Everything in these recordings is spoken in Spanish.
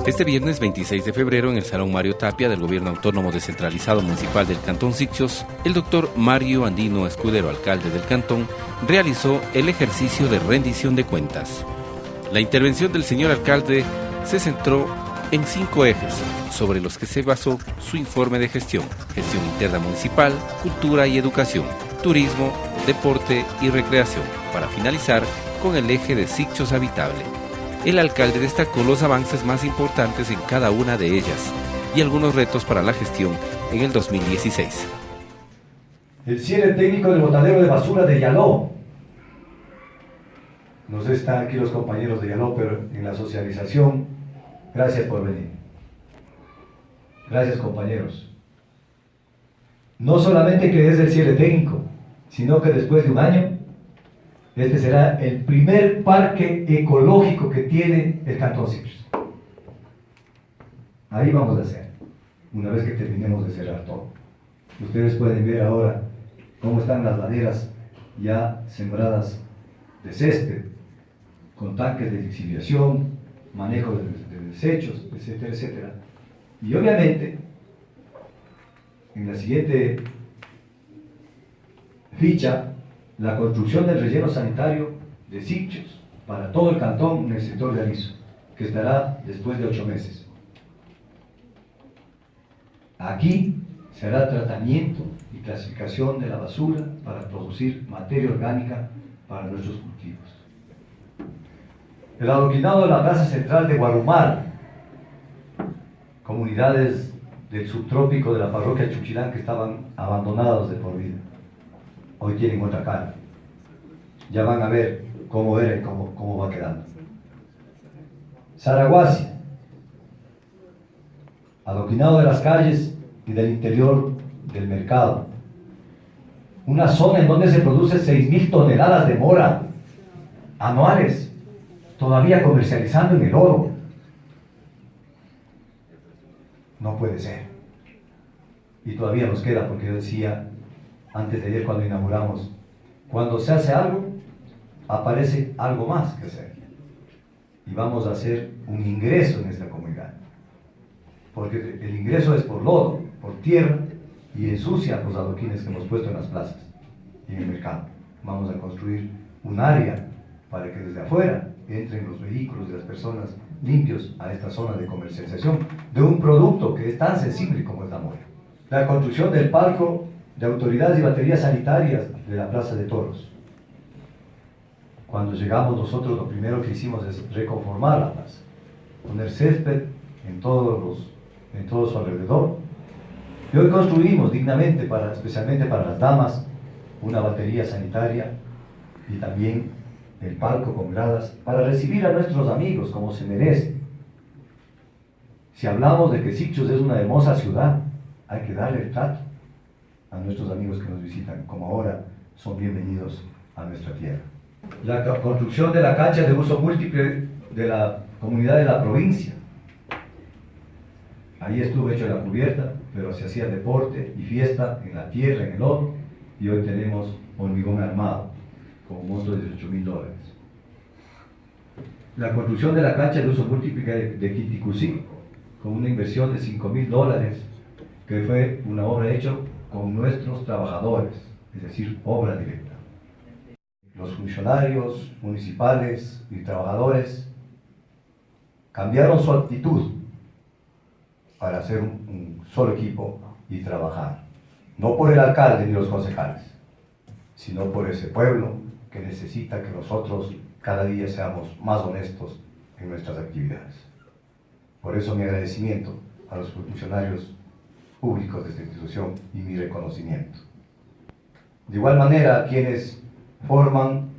Este viernes 26 de febrero, en el Salón Mario Tapia del Gobierno Autónomo Descentralizado Municipal del Cantón Sicchos, el doctor Mario Andino Escudero, alcalde del cantón, realizó el ejercicio de rendición de cuentas. La intervención del señor alcalde se centró en 5 ejes sobre los que se basó su informe de gestión: gestión interna municipal, cultura y educación, turismo, deporte y recreación, para finalizar con el eje de Sicchos habitable. El alcalde destacó los avances más importantes en cada una de ellas y algunos retos para la gestión en el 2016. El cierre técnico del botadero de basura de Yaló. No sé si están aquí los compañeros de Yaló, pero en la socialización, gracias por venir. Gracias, compañeros. No solamente que es el cierre técnico, sino que después de un año, este será el primer parque ecológico que tiene el Cantón Sicchos. Ahí vamos a hacer, una vez que terminemos de cerrar todo. Ustedes pueden ver ahora cómo están las laderas ya sembradas de césped, con tanques de lixiviación, manejo de desechos, etcétera, etcétera. Y obviamente, en la siguiente ficha, la construcción del relleno sanitario de Sicchos para todo el cantón en el sector de Aliso, que estará después de 8 meses. Aquí se hará tratamiento y clasificación de la basura para producir materia orgánica para nuestros cultivos. El adoquinado de la plaza central de Guarumar, comunidades del subtrópico de la parroquia Chuchilán que estaban abandonados de por vida, hoy tienen otra cara. Ya van a ver cómo era y cómo va quedando. Saraguasi, adoquinado de las calles y del interior del mercado. Una zona en donde se produce 6.000 toneladas de mora anuales, todavía comercializando en el oro. No puede ser. Y todavía nos queda, porque yo decía antes de ayer cuando inauguramos, cuando se hace algo, aparece algo más que hacer. Y vamos a hacer un ingreso en esta comunidad. Porque el ingreso es por lodo, por tierra, y ensucia los adoquines que hemos puesto en las plazas y en el mercado. Vamos a construir un área para que desde afuera entren los vehículos de las personas limpios a esta zona de comercialización de un producto que es tan sensible como es la mora. La construcción del palco de autoridades y baterías sanitarias de la Plaza de Toros. Cuando llegamos nosotros, lo primero que hicimos es reconformar la plaza, poner césped en todo su alrededor. Y hoy construimos dignamente, especialmente para las damas, una batería sanitaria y también el palco con gradas para recibir a nuestros amigos como se merece. Si hablamos de que Sicchos es una hermosa ciudad, hay que darle el trato a nuestros amigos que nos visitan, como ahora son bienvenidos a nuestra tierra. La construcción de la cancha de uso múltiple de la comunidad de la provincia. Ahí estuvo hecho la cubierta, pero se hacía deporte y fiesta en la tierra, en el lodo, y hoy tenemos hormigón armado, con un monto de $18.000. La construcción de la cancha de uso múltiple de Quiticusí, con una inversión de $5.000, que fue una obra hecha con nuestros trabajadores, es decir, obra directa. Los funcionarios municipales y trabajadores cambiaron su actitud para hacer un solo equipo y trabajar, no por el alcalde ni los concejales, sino por ese pueblo que necesita que nosotros cada día seamos más honestos en nuestras actividades. Por eso mi agradecimiento a los funcionarios públicos de esta institución y mi reconocimiento. De igual manera, a quienes forman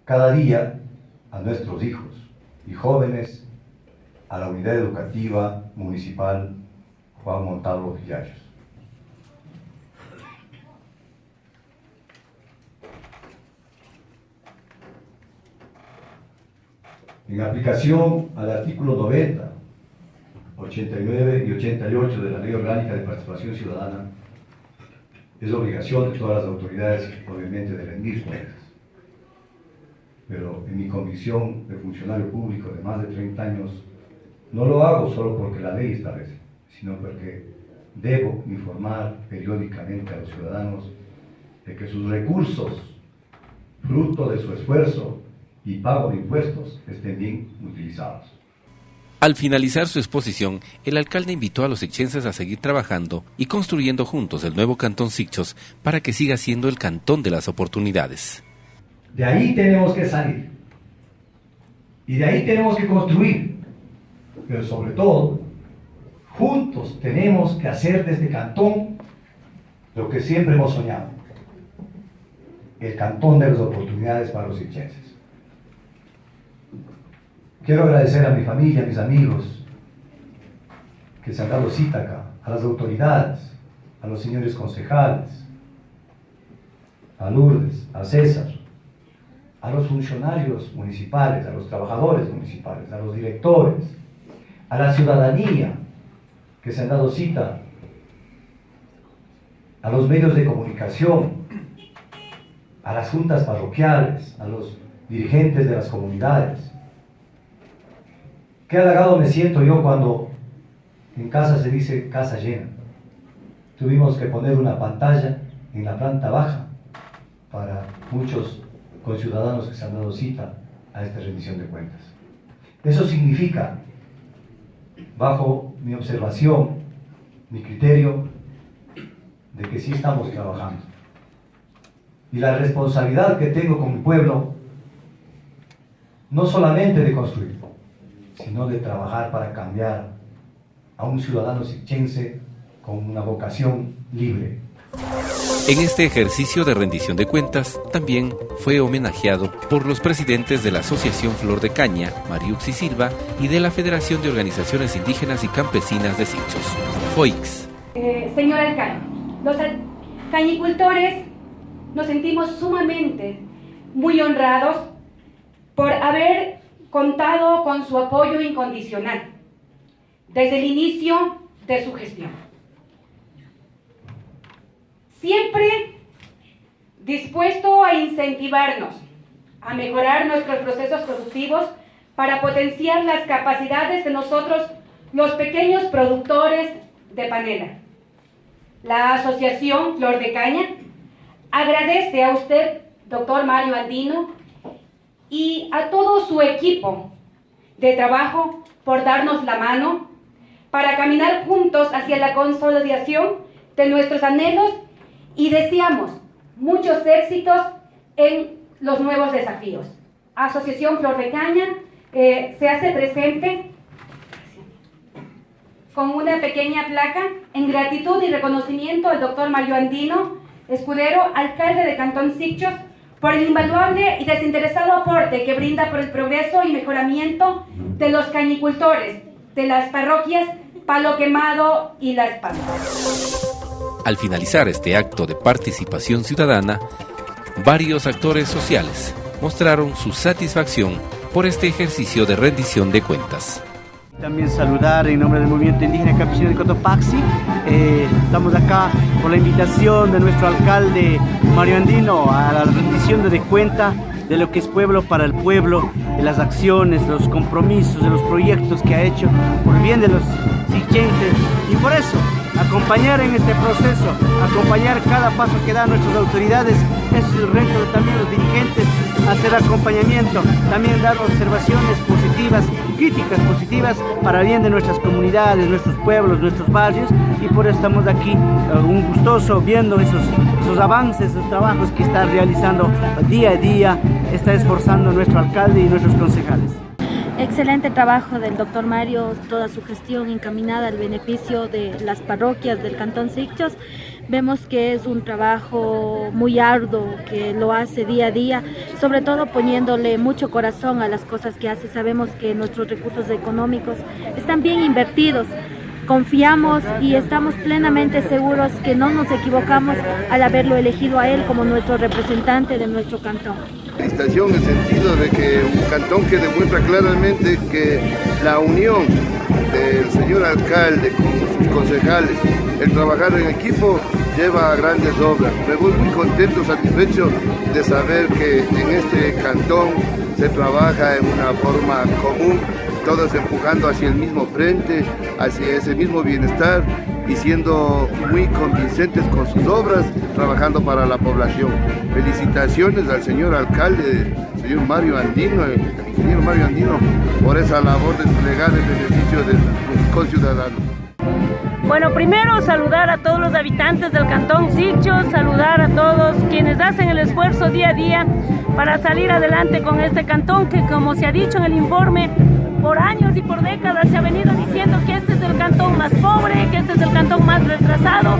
cada día a nuestros hijos y jóvenes a la unidad educativa municipal Juan Montalvo Villallos. En aplicación al artículo 90, 89 y 88 de la Ley Orgánica de Participación Ciudadana, es obligación de todas las autoridades, obviamente, de rendir cuentas. pero en mi convicción de funcionario público de más de 30 años, no lo hago solo porque la ley establece, sino porque debo informar periódicamente a los ciudadanos de que sus recursos, fruto de su esfuerzo y pago de impuestos, estén bien utilizados. Al finalizar su exposición, el alcalde invitó a los sichenses a seguir trabajando y construyendo juntos el nuevo Cantón Sicchos para que siga siendo el cantón de las oportunidades. De ahí tenemos que salir y de ahí tenemos que construir, pero sobre todo, juntos tenemos que hacer de este cantón lo que siempre hemos soñado, el cantón de las oportunidades para los sichenses. Quiero agradecer a mi familia, a mis amigos que se han dado cita acá, a las autoridades, a los señores concejales, a Lourdes, a César, a los funcionarios municipales, a los trabajadores municipales, a los directores, a la ciudadanía que se han dado cita, a los medios de comunicación, a las juntas parroquiales, a los dirigentes de las comunidades. Qué halagado me siento yo cuando en casa se dice casa llena. Tuvimos que poner una pantalla en la planta baja para muchos conciudadanos que se han dado cita a esta rendición de cuentas. Eso significa, bajo mi observación, mi criterio, de que sí estamos trabajando. Y la responsabilidad que tengo con mi pueblo, no solamente de construir, sino de trabajar para cambiar a un ciudadano sichense con una vocación libre. En este ejercicio de rendición de cuentas, también fue homenajeado por los presidentes de la Asociación Flor de Caña, Mariuxi Silva, y de la Federación de Organizaciones Indígenas y Campesinas de Sicchos, FOICS. Señor alcalde, los cañicultores nos sentimos sumamente muy honrados por haber contado con su apoyo incondicional desde el inicio de su gestión. Siempre dispuesto a incentivarnos, a mejorar nuestros procesos productivos para potenciar las capacidades de nosotros, los pequeños productores de panela. La Asociación Flor de Caña agradece a usted, doctor Mario Andino, y a todo su equipo de trabajo por darnos la mano para caminar juntos hacia la consolidación de nuestros anhelos y deseamos muchos éxitos en los nuevos desafíos. Asociación Flor de Caña se hace presente con una pequeña placa en gratitud y reconocimiento al doctor Mario Andino Escudero, alcalde de Cantón Sicchos, por el invaluable y desinteresado aporte que brinda por el progreso y mejoramiento de los cañicultores de las parroquias Palo Quemado y La Espalda. Al finalizar este acto de participación ciudadana, varios actores sociales mostraron su satisfacción por este ejercicio de rendición de cuentas. También saludar en nombre del Movimiento Indígena Campesino de Cotopaxi. Estamos acá por la invitación de nuestro alcalde Mario Andino a la rendición de cuenta de lo que es pueblo para el pueblo, de las acciones, los compromisos, de los proyectos que ha hecho por el bien de los sichenses, y por eso acompañar en este proceso, acompañar cada paso que dan nuestras autoridades. Es el reto de también los dirigentes, hacer acompañamiento, también dar observaciones positivas, críticas positivas para el bien de nuestras comunidades, nuestros pueblos, nuestros barrios, y por eso estamos aquí un gustoso viendo esos avances, esos trabajos que está realizando día a día, está esforzando nuestro alcalde y nuestros concejales. Excelente trabajo del doctor Mario, toda su gestión encaminada al beneficio de las parroquias del Cantón Sicchos. Vemos que es un trabajo muy arduo, que lo hace día a día, sobre todo poniéndole mucho corazón a las cosas que hace. Sabemos que nuestros recursos económicos están bien invertidos. Confiamos y estamos plenamente seguros que no nos equivocamos al haberlo elegido a él como nuestro representante de nuestro cantón. Felicitación en el sentido de que un cantón que demuestra claramente que la unión del señor alcalde con sus concejales el trabajar en equipo lleva a grandes obras. Me voy muy contento, satisfecho de saber que en este cantón se trabaja en una forma común, todos empujando hacia el mismo frente, hacia ese mismo bienestar y siendo muy convincentes con sus obras, trabajando para la población. Felicitaciones al señor alcalde, señor Mario Andino, el ingeniero Mario Andino, por esa labor de desplegar el beneficio de sus conciudadanos. Bueno, primero saludar a todos los habitantes del Cantón Sicchos, saludar a todos quienes hacen el esfuerzo día a día para salir adelante con este cantón que, como se ha dicho en el informe, por años y por décadas se ha venido diciendo que este es el cantón más pobre, que este es el cantón más retrasado,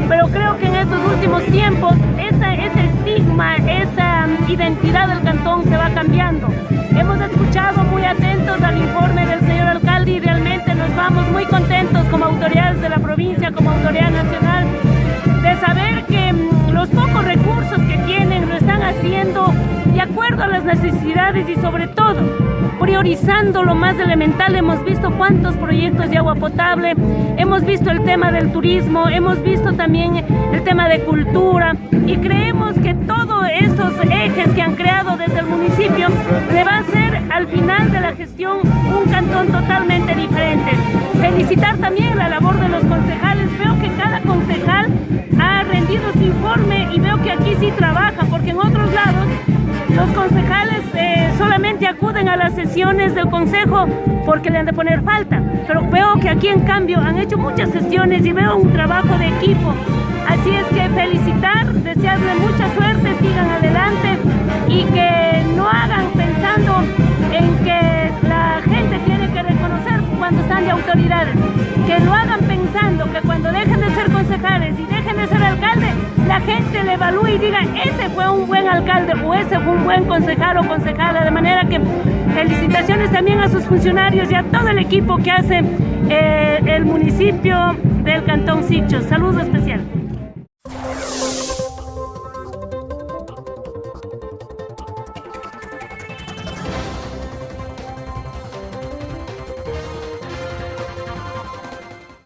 pero creo que en estos últimos tiempos ese estigma, esa identidad del cantón se va cambiando. Hemos escuchado muy atentos al informe del señor alcalde y realmente nos vamos muy contentos como autoridades de la provincia, como autoridad nacional, de saber que los pocos recursos que tienen lo están haciendo de acuerdo a las necesidades y sobre todo priorizando lo más elemental. Hemos visto cuántos proyectos de agua potable, hemos visto el tema del turismo, hemos visto también el tema de cultura y creemos que todos estos ejes que han creado desde el municipio le va a hacer al final de la gestión un cantón totalmente diferente. Felicitar también la labor de los concejales. Veo que cada concejal ha rendido su informe y veo que aquí sí trabaja, porque en otros lados los concejales solamente acuden a las sesiones del consejo porque le han de poner falta, pero veo que aquí en cambio han hecho muchas gestiones y veo un trabajo de equipo. Así es que felicitar, desearle mucha suerte, sigan adelante y que no hagan pensando en que la gente tiene que reconocer cuando están de autoridades, que lo hagan pensando que cuando dejen de ser concejales y dejen de ser alcalde, la gente le evalúe y diga, ese fue un buen alcalde o ese fue un buen concejal o concejala. De manera que felicitaciones también a sus funcionarios y a todo el equipo que hace el municipio del Cantón Sicchos. Saludos especiales.